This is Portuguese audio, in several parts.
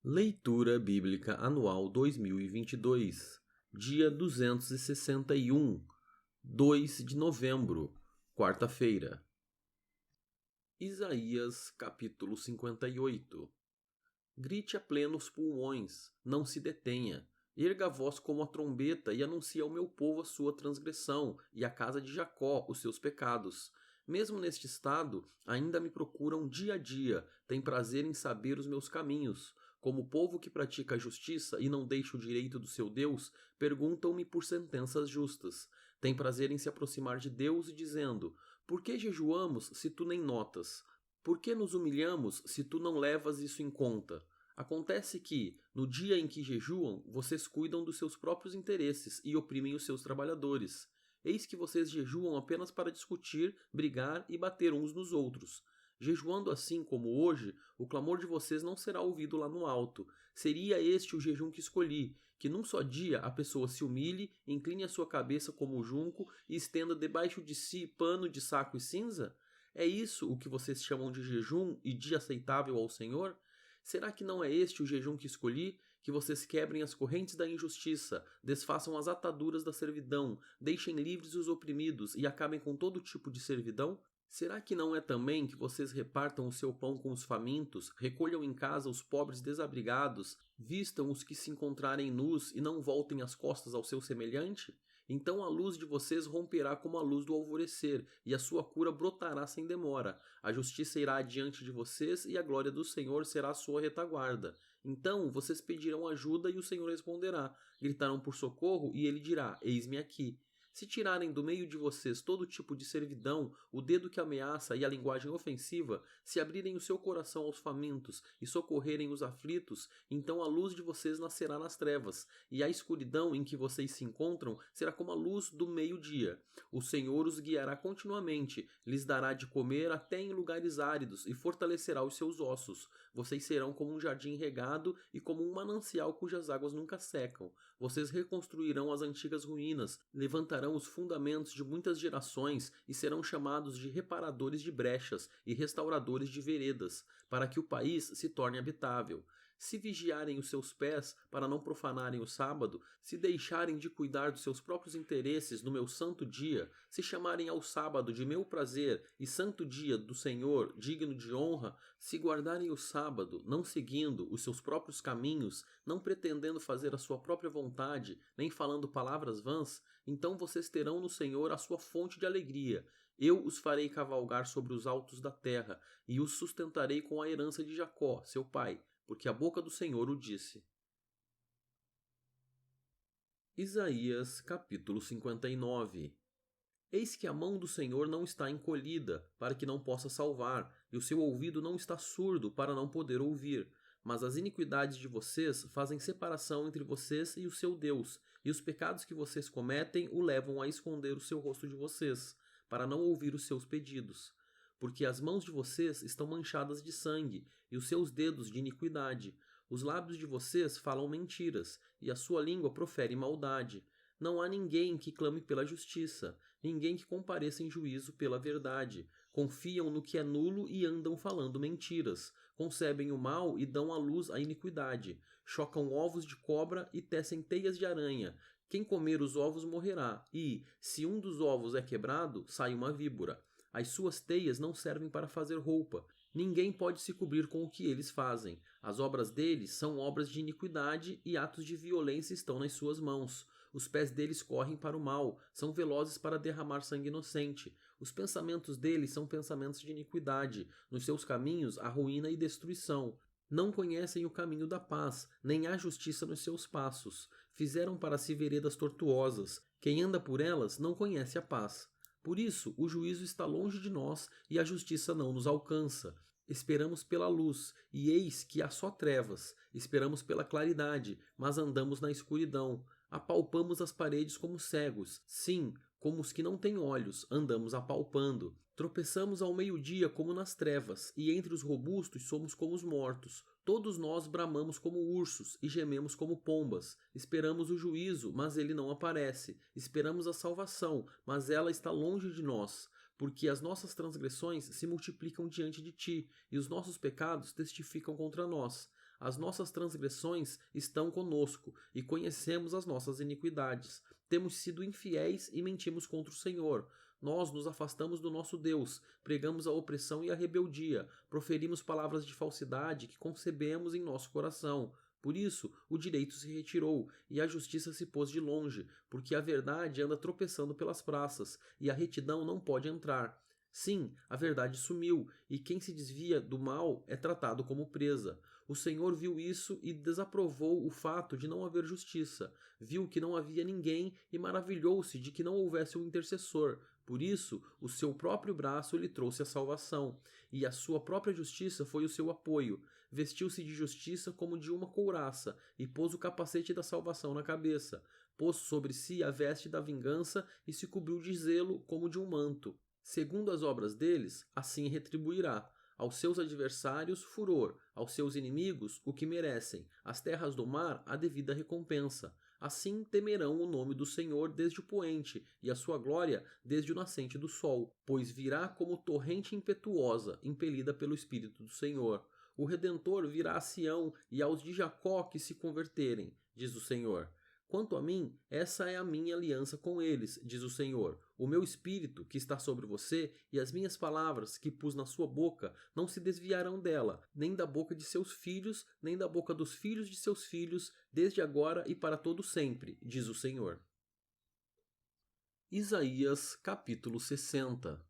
Leitura Bíblica Anual 2022, dia 261, 2 de novembro, quarta-feira. Isaías, capítulo 58. Grite a plenos pulmões, não se detenha. Erga a voz como a trombeta e anuncie ao meu povo a sua transgressão e à casa de Jacó os seus pecados. Mesmo neste estado, ainda me procuram dia a dia, têm prazer em saber os meus caminhos. Como povo que pratica a justiça e não deixa o direito do seu Deus, perguntam-me por sentenças justas. Têm prazer em se aproximar de Deus e dizendo: por que jejuamos se tu nem notas? Por que nos humilhamos se tu não levas isso em conta? Acontece que, no dia em que jejuam, vocês cuidam dos seus próprios interesses e oprimem os seus trabalhadores. Eis que vocês jejuam apenas para discutir, brigar e bater uns nos outros. Jejuando assim como hoje, o clamor de vocês não será ouvido lá no alto. Seria este o jejum que escolhi, que num só dia a pessoa se humilhe, incline a sua cabeça como o junco e estenda debaixo de si pano de saco e cinza? É isso o que vocês chamam de jejum e dia aceitável ao Senhor? Será que não é este o jejum que escolhi? Que vocês quebrem as correntes da injustiça, desfaçam as ataduras da servidão, deixem livres os oprimidos e acabem com todo tipo de servidão? Será que não é também que vocês repartam o seu pão com os famintos, recolham em casa os pobres desabrigados, vistam os que se encontrarem nus e não voltem as costas ao seu semelhante? Então a luz de vocês romperá como a luz do alvorecer, e a sua cura brotará sem demora. A justiça irá adiante de vocês, e a glória do Senhor será a sua retaguarda. Então vocês pedirão ajuda, e o Senhor responderá. Gritarão por socorro, e ele dirá: eis-me aqui. Se tirarem do meio de vocês todo tipo de servidão, o dedo que ameaça e a linguagem ofensiva, se abrirem o seu coração aos famintos e socorrerem os aflitos, então a luz de vocês nascerá nas trevas, e a escuridão em que vocês se encontram será como a luz do meio-dia. O Senhor os guiará continuamente, lhes dará de comer até em lugares áridos e fortalecerá os seus ossos. Vocês serão como um jardim regado e como um manancial cujas águas nunca secam. Vocês reconstruirão as antigas ruínas, levantarão os fundamentos de muitas gerações e serão chamados de reparadores de brechas e restauradores de veredas, para que o país se torne habitável. Se vigiarem os seus pés para não profanarem o sábado, se deixarem de cuidar dos seus próprios interesses no meu santo dia, se chamarem ao sábado de meu prazer e santo dia do Senhor, digno de honra, se guardarem o sábado, não seguindo os seus próprios caminhos, não pretendendo fazer a sua própria vontade, nem falando palavras vãs, então vocês terão no Senhor a sua fonte de alegria. Eu os farei cavalgar sobre os altos da terra, e os sustentarei com a herança de Jacó, seu pai, porque a boca do Senhor o disse. Isaías, capítulo 59. Eis que a mão do Senhor não está encolhida, para que não possa salvar, e o seu ouvido não está surdo, para não poder ouvir. Mas as iniquidades de vocês fazem separação entre vocês e o seu Deus, e os pecados que vocês cometem o levam a esconder o seu rosto de vocês, para não ouvir os seus pedidos. Porque as mãos de vocês estão manchadas de sangue, e os seus dedos de iniquidade. Os lábios de vocês falam mentiras, e a sua língua profere maldade. Não há ninguém que clame pela justiça, ninguém que compareça em juízo pela verdade. Confiam no que é nulo e andam falando mentiras. Concebem o mal e dão à luz a iniquidade. Chocam ovos de cobra e tecem teias de aranha. Quem comer os ovos morrerá, e, se um dos ovos é quebrado, sai uma víbora. As suas teias não servem para fazer roupa. Ninguém pode se cobrir com o que eles fazem. As obras deles são obras de iniquidade e atos de violência estão nas suas mãos. Os pés deles correm para o mal, são velozes para derramar sangue inocente. Os pensamentos deles são pensamentos de iniquidade. Nos seus caminhos há ruína e destruição. Não conhecem o caminho da paz, nem há justiça nos seus passos. Fizeram para si veredas tortuosas. Quem anda por elas não conhece a paz. Por isso, o juízo está longe de nós e a justiça não nos alcança. Esperamos pela luz, e eis que há só trevas. Esperamos pela claridade, mas andamos na escuridão. Apalpamos as paredes como cegos. Sim, como os que não têm olhos, andamos apalpando. Tropeçamos ao meio-dia como nas trevas, e entre os robustos somos como os mortos. Todos nós bramamos como ursos e gememos como pombas. Esperamos o juízo, mas ele não aparece. Esperamos a salvação, mas ela está longe de nós. Porque as nossas transgressões se multiplicam diante de ti, e os nossos pecados testificam contra nós. As nossas transgressões estão conosco, e conhecemos as nossas iniquidades. Temos sido infiéis e mentimos contra o Senhor. Nós nos afastamos do nosso Deus, pregamos a opressão e a rebeldia, proferimos palavras de falsidade que concebemos em nosso coração. Por isso, o direito se retirou e a justiça se pôs de longe, porque a verdade anda tropeçando pelas praças e a retidão não pode entrar. Sim, a verdade sumiu, e quem se desvia do mal é tratado como presa. O Senhor viu isso e desaprovou o fato de não haver justiça. Viu que não havia ninguém e maravilhou-se de que não houvesse um intercessor. Por isso, o seu próprio braço lhe trouxe a salvação, e a sua própria justiça foi o seu apoio. Vestiu-se de justiça como de uma couraça, e pôs o capacete da salvação na cabeça. Pôs sobre si a veste da vingança e se cobriu de zelo como de um manto. Segundo as obras deles, assim retribuirá. Aos seus adversários, furor, aos seus inimigos, o que merecem, às terras do mar, a devida recompensa. Assim temerão o nome do Senhor desde o poente, e a sua glória desde o nascente do sol, pois virá como torrente impetuosa, impelida pelo Espírito do Senhor. O Redentor virá a Sião e aos de Jacó que se converterem, diz o Senhor. Quanto a mim, essa é a minha aliança com eles, diz o Senhor. O meu espírito, que está sobre você, e as minhas palavras que pus na sua boca, não se desviarão dela, nem da boca de seus filhos, nem da boca dos filhos de seus filhos, desde agora e para todo sempre, diz o Senhor. Isaías, capítulo 60.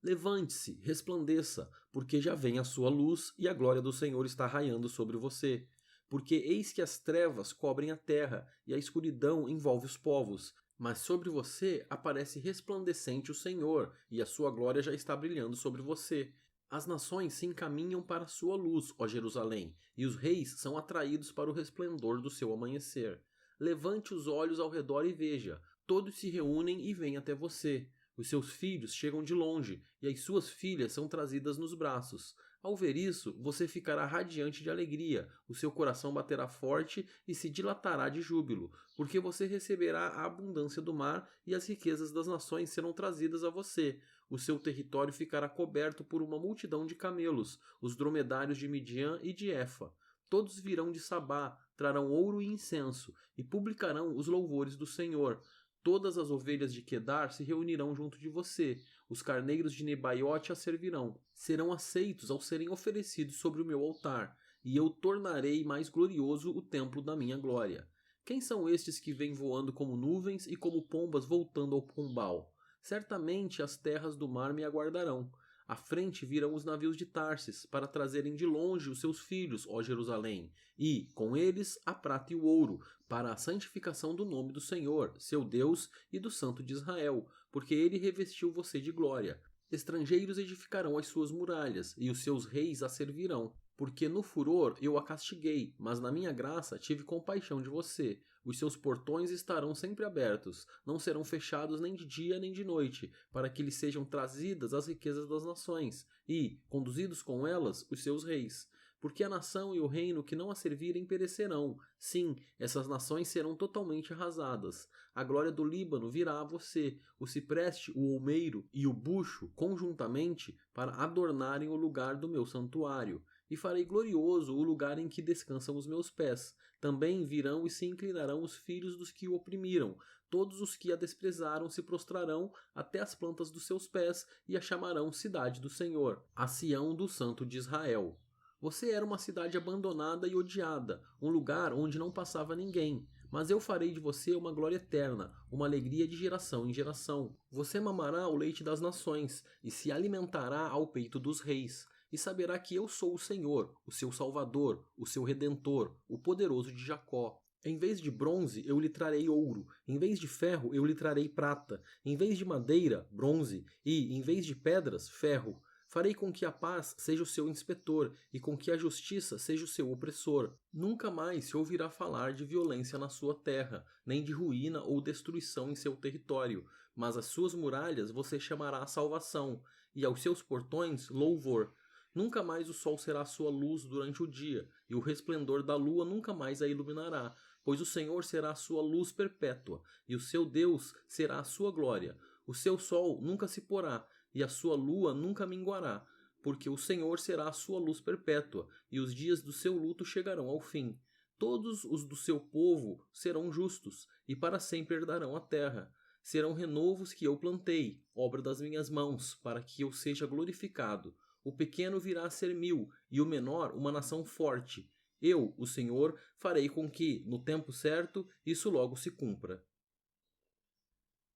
Levante-se, resplandeça, porque já vem a sua luz e a glória do Senhor está raiando sobre você. Porque eis que as trevas cobrem a terra e a escuridão envolve os povos. Mas sobre você aparece resplandecente o Senhor, e a sua glória já está brilhando sobre você. As nações se encaminham para a sua luz, ó Jerusalém, e os reis são atraídos para o resplendor do seu amanhecer. Levante os olhos ao redor e veja, todos se reúnem e vêm até você. Os seus filhos chegam de longe, e as suas filhas são trazidas nos braços. Ao ver isso, você ficará radiante de alegria, o seu coração baterá forte e se dilatará de júbilo, porque você receberá a abundância do mar e as riquezas das nações serão trazidas a você. O seu território ficará coberto por uma multidão de camelos, os dromedários de Midian e de Efa. Todos virão de Sabá, trarão ouro e incenso, e publicarão os louvores do Senhor. Todas as ovelhas de Quedar se reunirão junto de você, os carneiros de Nebaiote a servirão. Serão aceitos ao serem oferecidos sobre o meu altar, e eu tornarei mais glorioso o templo da minha glória. Quem são estes que vêm voando como nuvens e como pombas voltando ao pombal? Certamente as terras do mar me aguardarão. À frente virão os navios de Tarsis, para trazerem de longe os seus filhos, ó Jerusalém, e, com eles, a prata e o ouro, para a santificação do nome do Senhor, seu Deus, e do Santo de Israel, porque ele revestiu você de glória. Estrangeiros edificarão as suas muralhas, e os seus reis a servirão. Porque no furor eu a castiguei, mas na minha graça tive compaixão de você. Os seus portões estarão sempre abertos, não serão fechados nem de dia nem de noite, para que lhes sejam trazidas as riquezas das nações, e, conduzidos com elas, os seus reis. Porque a nação e o reino que não a servirem perecerão. Sim, essas nações serão totalmente arrasadas. A glória do Líbano virá a você, o cipreste, o olmeiro e o bucho, conjuntamente, para adornarem o lugar do meu santuário. E farei glorioso o lugar em que descansam os meus pés. Também virão e se inclinarão os filhos dos que o oprimiram. Todos os que a desprezaram se prostrarão até as plantas dos seus pés e a chamarão cidade do Senhor, a Sião do Santo de Israel. Você era uma cidade abandonada e odiada, um lugar onde não passava ninguém. Mas eu farei de você uma glória eterna, uma alegria de geração em geração. Você mamará o leite das nações e se alimentará ao peito dos reis. E saberá que eu sou o Senhor, o seu Salvador, o seu Redentor, o poderoso de Jacó. Em vez de bronze, eu lhe trarei ouro. Em vez de ferro, eu lhe trarei prata. Em vez de madeira, bronze. E, em vez de pedras, ferro. Farei com que a paz seja o seu inspetor e com que a justiça seja o seu opressor. Nunca mais se ouvirá falar de violência na sua terra, nem de ruína ou destruição em seu território. Mas às suas muralhas você chamará a salvação, e aos seus portões, louvor. Nunca mais o sol será a sua luz durante o dia, e o resplendor da lua nunca mais a iluminará, pois o Senhor será a sua luz perpétua, e o seu Deus será a sua glória. O seu sol nunca se porá, e a sua lua nunca minguará. porque o Senhor será a sua luz perpétua, e os dias do seu luto chegarão ao fim. Todos os do seu povo serão justos, e para sempre herdarão a terra. Serão renovos que eu plantei, obra das minhas mãos, para que eu seja glorificado. O pequeno virá a ser 1000, e o menor uma nação forte. Eu, o Senhor, farei com que, no tempo certo, isso logo se cumpra.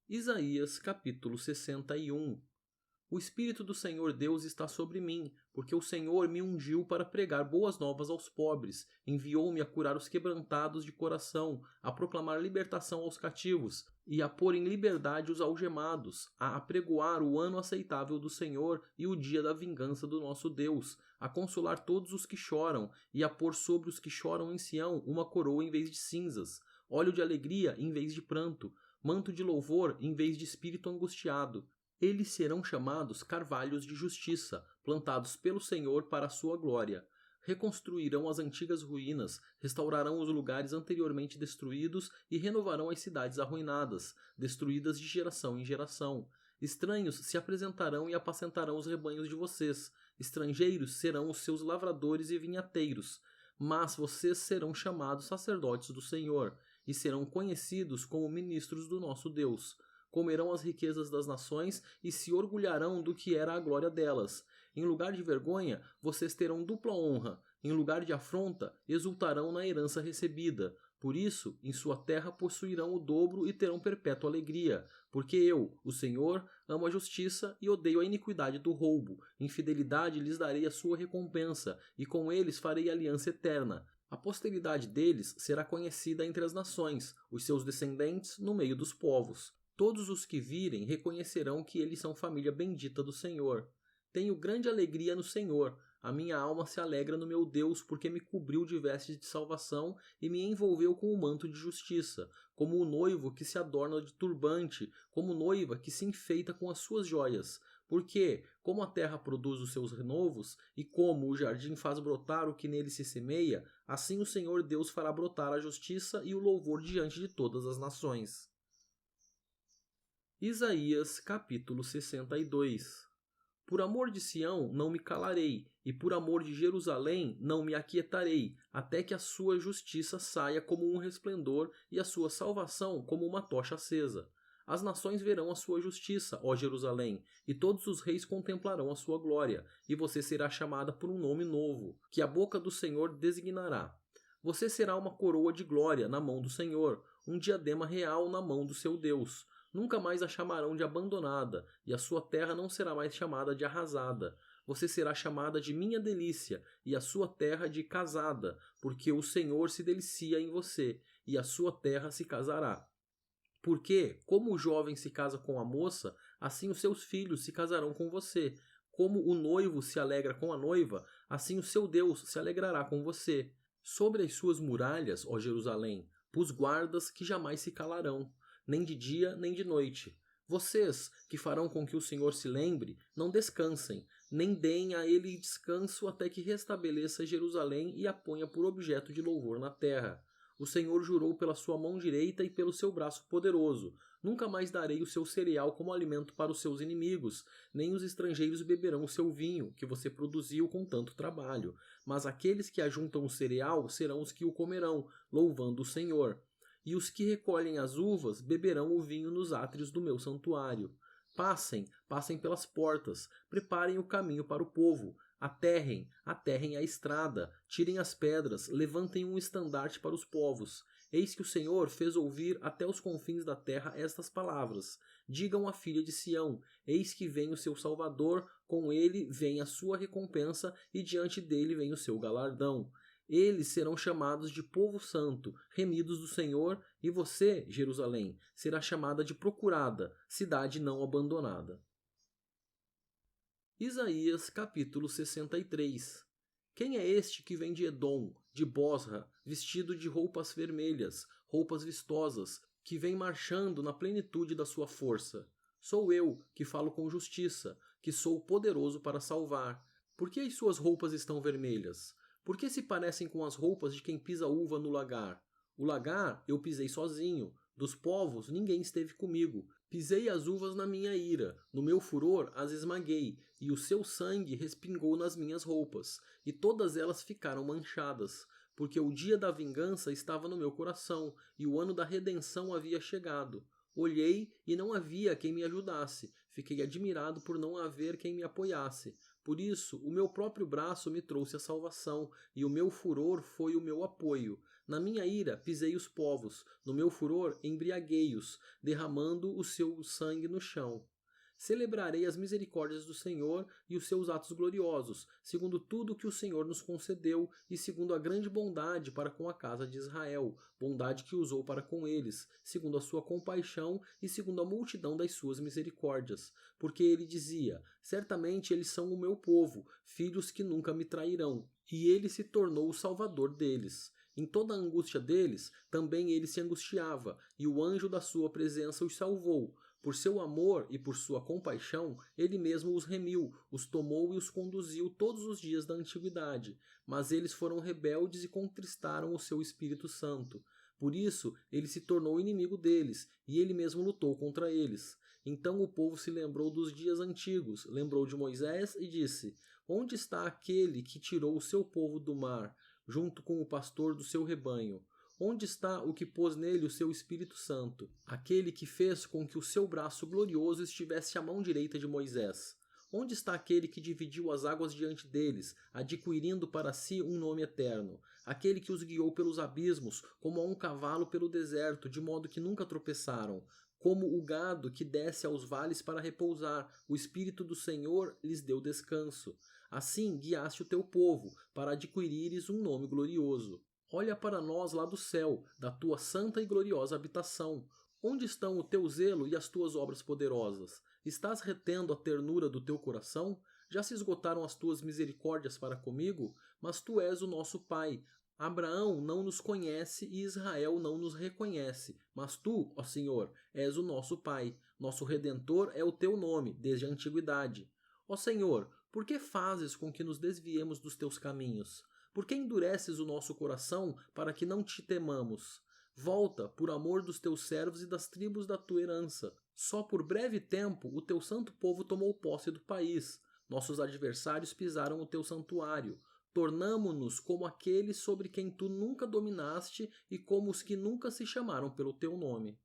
Isaías capítulo 61. O Espírito do Senhor Deus está sobre mim, porque o Senhor me ungiu para pregar boas novas aos pobres, enviou-me a curar os quebrantados de coração, a proclamar libertação aos cativos e a pôr em liberdade os algemados, a apregoar o ano aceitável do Senhor e o dia da vingança do nosso Deus, a consolar todos os que choram e a pôr sobre os que choram em Sião uma coroa em vez de cinzas, óleo de alegria em vez de pranto, manto de louvor em vez de espírito angustiado. Eles serão chamados carvalhos de justiça, plantados pelo Senhor para a sua glória. Reconstruirão as antigas ruínas, restaurarão os lugares anteriormente destruídos e renovarão as cidades arruinadas, destruídas de geração em geração. Estranhos se apresentarão e apacentarão os rebanhos de vocês. Estrangeiros serão os seus lavradores e vinhateiros. Mas vocês serão chamados sacerdotes do Senhor, e serão conhecidos como ministros do nosso Deus. Comerão as riquezas das nações e se orgulharão do que era a glória delas. Em lugar de vergonha, vocês terão dupla honra. Em lugar de afronta, exultarão na herança recebida. Por isso, em sua terra possuirão o dobro e terão perpétua alegria. Porque eu, o Senhor, amo a justiça e odeio a iniquidade do roubo. Em fidelidade lhes darei a sua recompensa, e com eles farei aliança eterna. A posteridade deles será conhecida entre as nações, os seus descendentes no meio dos povos. Todos os que virem reconhecerão que eles são família bendita do Senhor. Tenho grande alegria no Senhor. A minha alma se alegra no meu Deus, porque me cobriu de vestes de salvação e me envolveu com o manto de justiça, como o noivo que se adorna de turbante, como noiva que se enfeita com as suas joias. Porque, como a terra produz os seus renovos, e como o jardim faz brotar o que nele se semeia, assim o Senhor Deus fará brotar a justiça e o louvor diante de todas as nações. Isaías capítulo 62. Por amor de Sião não me calarei, e por amor de Jerusalém não me aquietarei, até que a sua justiça saia como um resplendor e a sua salvação como uma tocha acesa. As nações verão a sua justiça, ó Jerusalém, e todos os reis contemplarão a sua glória, e você será chamada por um nome novo, que a boca do Senhor designará. Você será uma coroa de glória na mão do Senhor, um diadema real na mão do seu Deus. Nunca mais a chamarão de abandonada, e a sua terra não será mais chamada de arrasada. Você será chamada de minha delícia, e a sua terra de casada, porque o Senhor se delicia em você, e a sua terra se casará. Porque, como o jovem se casa com a moça, assim os seus filhos se casarão com você. Como o noivo se alegra com a noiva, assim o seu Deus se alegrará com você. Sobre as suas muralhas, ó Jerusalém, pus guardas que jamais se calarão, nem de dia nem de noite. Vocês, que farão com que o Senhor se lembre, não descansem, nem deem a ele descanso até que restabeleça Jerusalém e a ponha por objeto de louvor na terra. O Senhor jurou pela sua mão direita e pelo seu braço poderoso: nunca mais darei o seu cereal como alimento para os seus inimigos, nem os estrangeiros beberão o seu vinho, que você produziu com tanto trabalho. Mas aqueles que ajuntam o cereal serão os que o comerão, louvando o Senhor. E os que recolhem as uvas beberão o vinho nos átrios do meu santuário. Passem, passem pelas portas, preparem o caminho para o povo, aterrem a estrada, tirem as pedras, levantem um estandarte para os povos. Eis que o Senhor fez ouvir até os confins da terra estas palavras. Digam à filha de Sião: eis que vem o seu Salvador, com ele vem a sua recompensa e diante dele vem o seu galardão. Eles serão chamados de povo santo, remidos do Senhor, e você, Jerusalém, será chamada de procurada, cidade não abandonada. Isaías capítulo 63. Quem é este que vem de Edom, de Bosra, vestido de roupas vermelhas, roupas vistosas, que vem marchando na plenitude da sua força? Sou eu, que falo com justiça, que sou poderoso para salvar. Por que as suas roupas estão vermelhas? Por que se parecem com as roupas de quem pisa uva no lagar? O lagar eu pisei sozinho, dos povos ninguém esteve comigo. Pisei as uvas na minha ira, no meu furor as esmaguei, e o seu sangue respingou nas minhas roupas, e todas elas ficaram manchadas, porque o dia da vingança estava no meu coração, e o ano da redenção havia chegado. Olhei e não havia quem me ajudasse, fiquei admirado por não haver quem me apoiasse. Por isso, o meu próprio braço me trouxe a salvação, e o meu furor foi o meu apoio. Na minha ira pisei os povos, no meu furor embriaguei-os, derramando o seu sangue no chão. Celebrarei as misericórdias do Senhor e os seus atos gloriosos, segundo tudo que o Senhor nos concedeu e segundo a grande bondade para com a casa de Israel, bondade que usou para com eles, segundo a sua compaixão e segundo a multidão das suas misericórdias. Porque ele dizia: certamente eles são o meu povo, filhos que nunca me trairão. E ele se tornou o salvador deles. Em toda a angústia deles, também ele se angustiava, e o anjo da sua presença os salvou. Por seu amor e por sua compaixão, ele mesmo os remiu, os tomou e os conduziu todos os dias da antiguidade. Mas eles foram rebeldes e contristaram o seu Espírito Santo. Por isso, ele se tornou inimigo deles, e ele mesmo lutou contra eles. Então o povo se lembrou dos dias antigos, lembrou de Moisés e disse: onde está aquele que tirou o seu povo do mar, junto com o pastor do seu rebanho? Onde está o que pôs nele o seu Espírito Santo, aquele que fez com que o seu braço glorioso estivesse à mão direita de Moisés? Onde está aquele que dividiu as águas diante deles, adquirindo para si um nome eterno? Aquele que os guiou pelos abismos, como a um cavalo pelo deserto, de modo que nunca tropeçaram? Como o gado que desce aos vales para repousar, o Espírito do Senhor lhes deu descanso. Assim guiaste o teu povo, para adquirires um nome glorioso. Olha para nós lá do céu, da tua santa e gloriosa habitação. Onde estão o teu zelo e as tuas obras poderosas? Estás retendo a ternura do teu coração? Já se esgotaram as tuas misericórdias para comigo? Mas tu és o nosso Pai. Abraão não nos conhece e Israel não nos reconhece, mas tu, ó Senhor, és o nosso Pai. Nosso Redentor é o teu nome, desde a antiguidade. Ó Senhor, por que fazes com que nos desviemos dos teus caminhos? Por que endureces o nosso coração para que não te temamos? Volta, por amor dos teus servos e das tribos da tua herança. Só por breve tempo o teu santo povo tomou posse do país. Nossos adversários pisaram o teu santuário. Tornamo-nos como aqueles sobre quem tu nunca dominaste e como os que nunca se chamaram pelo teu nome.